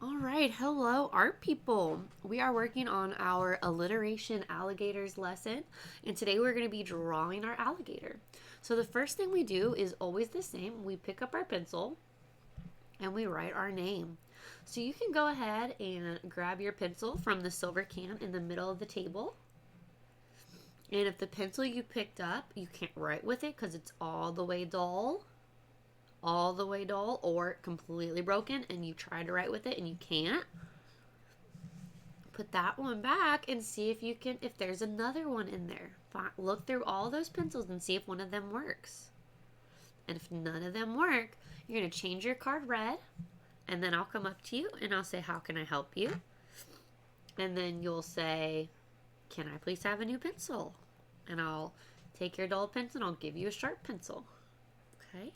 All right, hello, art people. We are working on our alliteration alligators lesson, and today we're going to be drawing our alligator. So, the first thing we do is always the same. We pick up our pencil and we write our name. So, you can go ahead and grab your pencil from the silver can in the middle of the table. And if the pencil you picked up, you can't write with it because it's all the way dull, or completely broken, and you try to write with it and you can't, put that one back and see if there's another one in there. Look through all those pencils and see if one of them works. And if none of them work, you're going to change your card red, and then I'll come up to you and I'll say, how can I help you? And then you'll say, can I please have a new pencil? And I'll take your dull pencil and I'll give you a sharp pencil. Okay.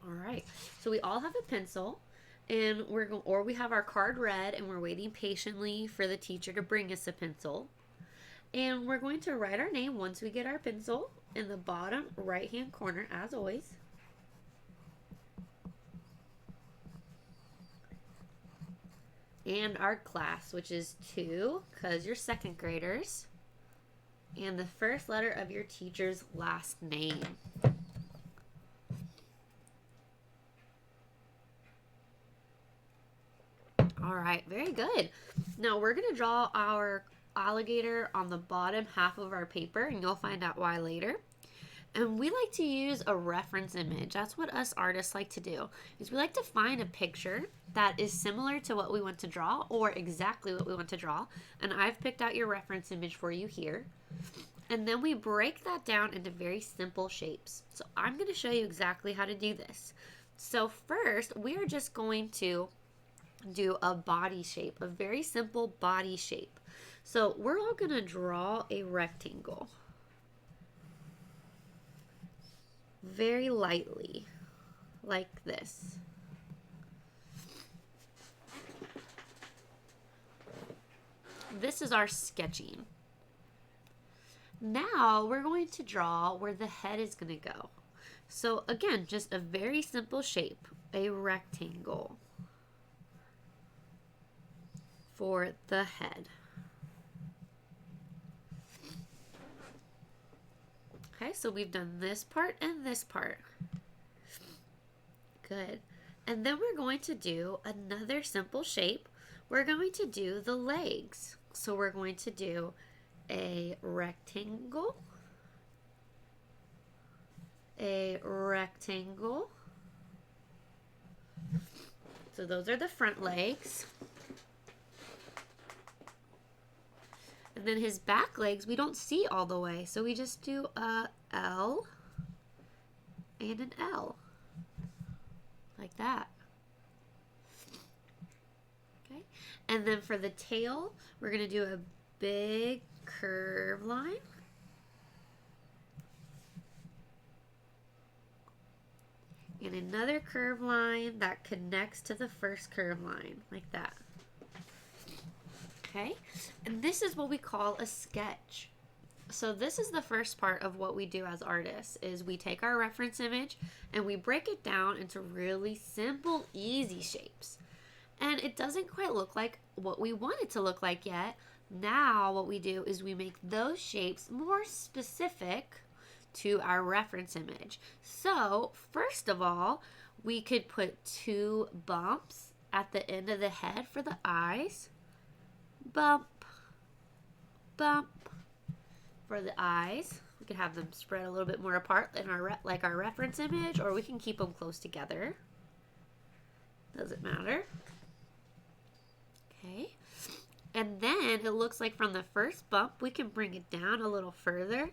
All right. So we all have a pencil, and we have our card red, and we're waiting patiently for the teacher to bring us a pencil. And we're going to write our name once we get our pencil in the bottom right-hand corner, as always. And our class, which is 2, because you're second graders. And the first letter of your teacher's last name. All right, very good. Now we're going to draw our alligator on the bottom half of our paper, and you'll find out why later. And we like to use a reference image. That's what us artists like to do. Is we like to find a picture that is similar to what we want to draw, or exactly what we want to draw. And I've picked out your reference image for you here. And then we break that down into very simple shapes. So I'm going to show you exactly how to do this. So first, we are just going to do a body shape, a very simple body shape. So we're all going to draw a rectangle very lightly, like this. This is our sketching. Now we're going to draw where the head is going to go. So again, just a very simple shape, a rectangle for the head. Okay, so we've done this part and this part. Good. And then we're going to do another simple shape. We're going to do the legs. So we're going to do a rectangle, a rectangle. So those are the front legs. And then his back legs, we don't see all the way. So we just do a L and an L. Like that. Okay. And then for the tail, we're going to do a big curve line. And another curve line that connects to the first curve line. Like that. Okay, and this is what we call a sketch. So this is the first part of what we do as artists, is we take our reference image and we break it down into really simple, easy shapes. And it doesn't quite look like what we want it to look like yet. Now what we do is we make those shapes more specific to our reference image. So first of all, we could put 2 bumps at the end of the head for the eyes. Bump, bump for the eyes. We can have them spread a little bit more apart in like our reference image, or we can keep them close together. Doesn't matter. Okay. And then it looks like from the first bump, we can bring it down a little further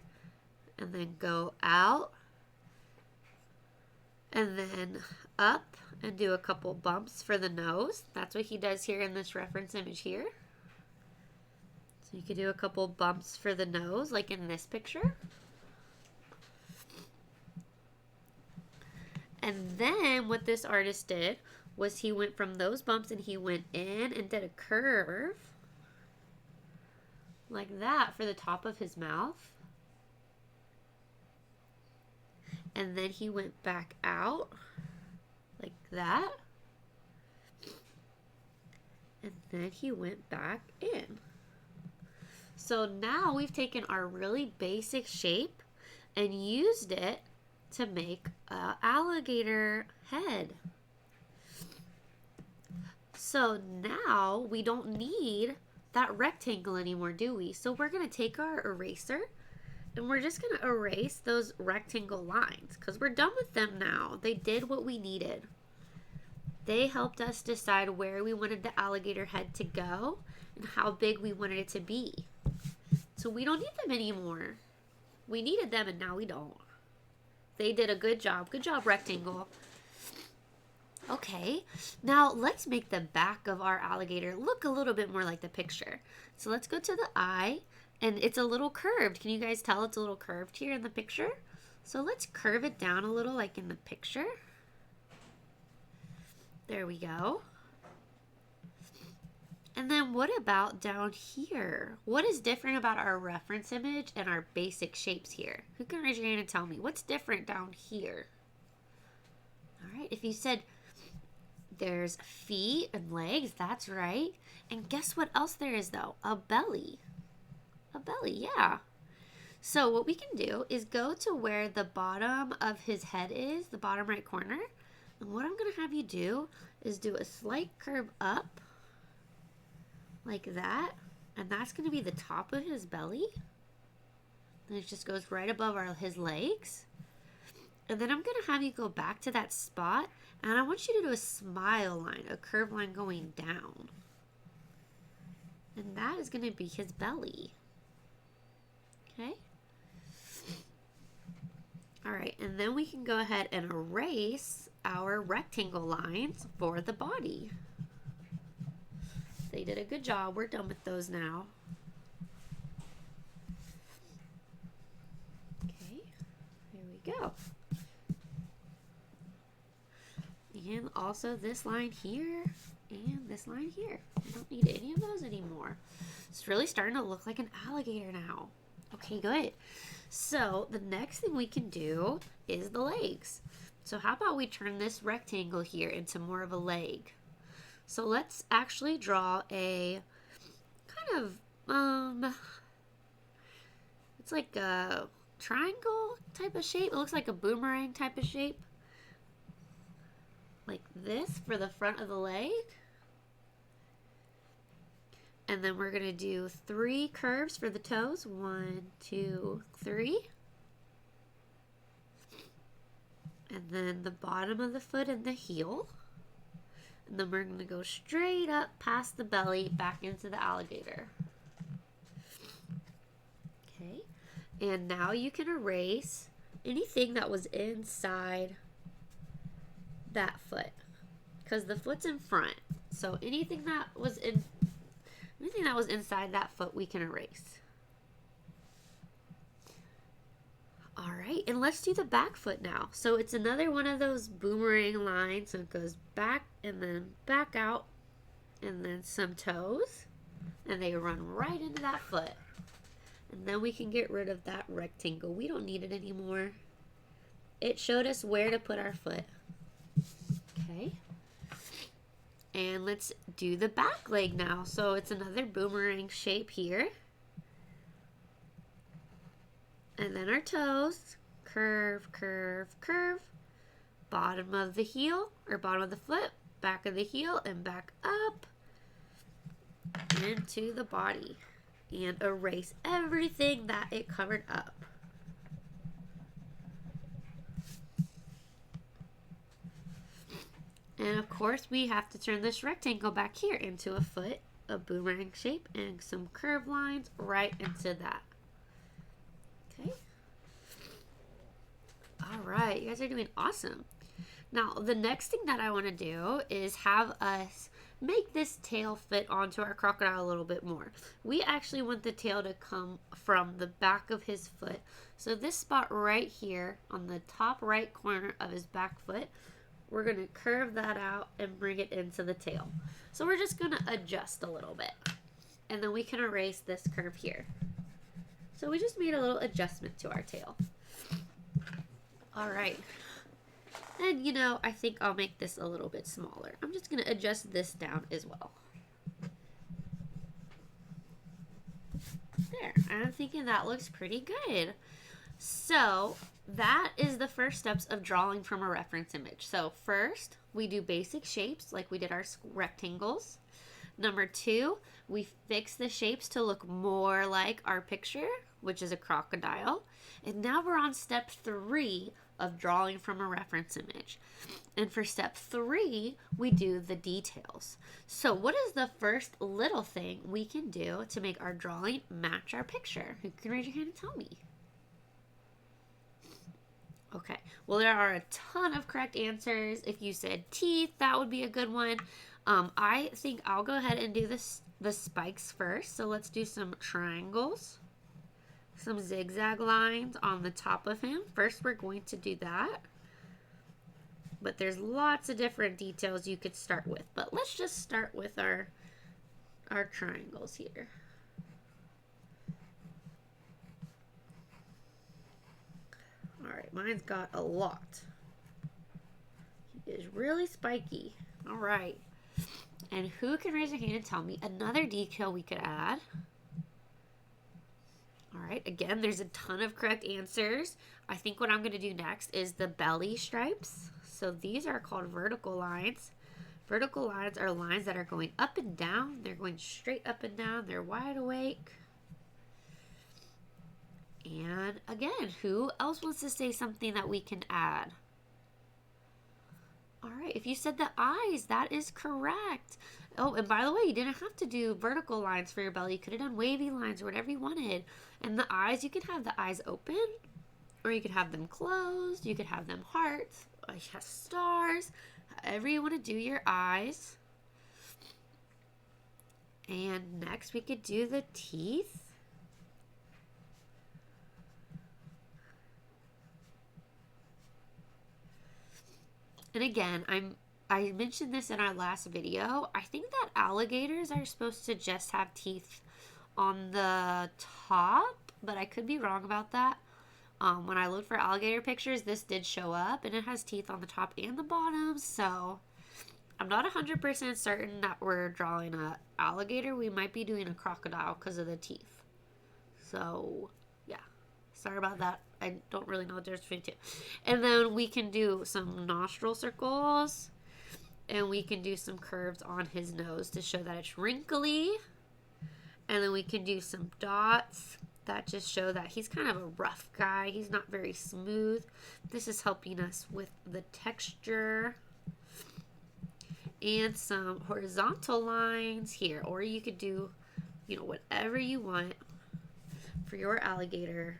and then go out and then up and do a couple bumps for the nose. That's what he does here in this reference image here. So you could do a couple bumps for the nose, like in this picture. And then what this artist did was he went from those bumps and he went in and did a curve like that for the top of his mouth. And then he went back out like that. And then he went back in. So now we've taken our really basic shape and used it to make an alligator head. So now we don't need that rectangle anymore, do we? So we're going to take our eraser and we're just going to erase those rectangle lines because we're done with them now. They did what we needed. They helped us decide where we wanted the alligator head to go and how big we wanted it to be. So we don't need them anymore. We needed them and now we don't. They did a good job. Good job, rectangle. Okay, now let's make the back of our alligator look a little bit more like the picture. So let's go to the eye, and it's a little curved. Can you guys tell it's a little curved here in the picture? So let's curve it down a little like in the picture. There we go. And then what about down here? What is different about our reference image and our basic shapes here? Who can raise your hand and tell me what's different down here? All right, if you said there's feet and legs, that's right. And guess what else there is though? A belly. A belly, yeah. So what we can do is go to where the bottom of his head is, the bottom right corner. And what I'm gonna have you do is do a slight curve up like that. And that's gonna be the top of his belly. And it just goes right above his legs. And then I'm gonna have you go back to that spot and I want you to do a smile line, a curved line going down. And that is going to be his belly. Okay? All right, and then we can go ahead and erase our rectangle lines for the body. They did a good job. We're done with those now. Okay, there we go. And also this line here and this line here. We don't need any of those anymore. It's really starting to look like an alligator now. Okay, good. So the next thing we can do is the legs. So how about we turn this rectangle here into more of a leg? So let's actually draw a kind of, it's like a triangle type of shape. It looks like a boomerang type of shape. Like this for the front of the leg. And then we're going to do 3 curves for the toes. 1, 2, 3. And then the bottom of the foot and the heel. And then we're going to go straight up past the belly back into the alligator. Okay. And now you can erase anything that was inside that foot, because the foot's in front, so anything that was inside that foot we can erase. All right, and let's do the back foot now. So it's another one of those boomerang lines, so it goes back and then back out and then some toes, and they run right into that foot. And then we can get rid of that rectangle. We don't need it anymore. It showed us where to put our foot. Okay, and let's do the back leg now. So it's another boomerang shape here. And then our toes, curve, curve, curve. Bottom of the heel, or bottom of the foot, back of the heel, and back up into the body. And erase everything that it covered up. And of course, we have to turn this rectangle back here into a foot, a boomerang shape, and some curved lines right into that. Okay. All right, you guys are doing awesome. Now, the next thing that I want to do is have us make this tail fit onto our crocodile a little bit more. We actually want the tail to come from the back of his foot. So this spot right here on the top right corner of his back foot, we're going to curve that out and bring it into the tail. So we're just going to adjust a little bit. And then we can erase this curve here. So we just made a little adjustment to our tail. All right. And And you know, I think I'll make this a little bit smaller. I'm just going to adjust this down as well. There, I'm thinking that looks pretty good. So that is the first steps of drawing from a reference image. So first, we do basic shapes like we did our rectangles. Number 2, we fix the shapes to look more like our picture, which is a crocodile. And now we're on step 3 of drawing from a reference image. And for step 3, we do the details. So what is the first little thing we can do to make our drawing match our picture? Who can raise your hand and tell me? Okay, well, there are a ton of correct answers. If you said teeth, that would be a good one. I think I'll go ahead and do the spikes first. So let's do some triangles, some zigzag lines on the top of him. First, we're going to do that. But there's lots of different details you could start with. But let's just start with our triangles here. All right, mine's got a lot. He is really spiky. All right. And who can raise their hand and tell me another detail we could add? All right, again, there's a ton of correct answers. I think what I'm going to do next is the belly stripes. So these are called vertical lines. Vertical lines are lines that are going up and down. They're going straight up and down. They're wide awake. And again, who else wants to say something that we can add? All right, if you said the eyes, that is correct. Oh, and by the way, you didn't have to do vertical lines for your belly. You could have done wavy lines or whatever you wanted. And the eyes, you can have the eyes open, or you could have them closed. You could have them hearts, or you have stars, however you want to do your eyes. And next, we could do the teeth. And again, I mentioned this in our last video. I think that alligators are supposed to just have teeth on the top, but I could be wrong about that. When I looked for alligator pictures, this did show up, and it has teeth on the top and the bottom, so I'm not 100% certain that we're drawing an alligator. We might be doing a crocodile because of the teeth. So, yeah. Sorry about that. I don't really know what there's between two. And then we can do some nostril circles. And we can do some curves on his nose to show that it's wrinkly. And then we can do some dots that just show that he's kind of a rough guy. He's not very smooth. This is helping us with the texture. And some horizontal lines here. Or you could do, you know, whatever you want for your alligator.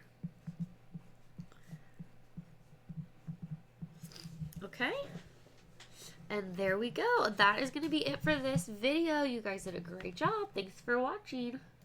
Okay, and there we go. That is going to be it for this video. You guys did a great job. Thanks for watching.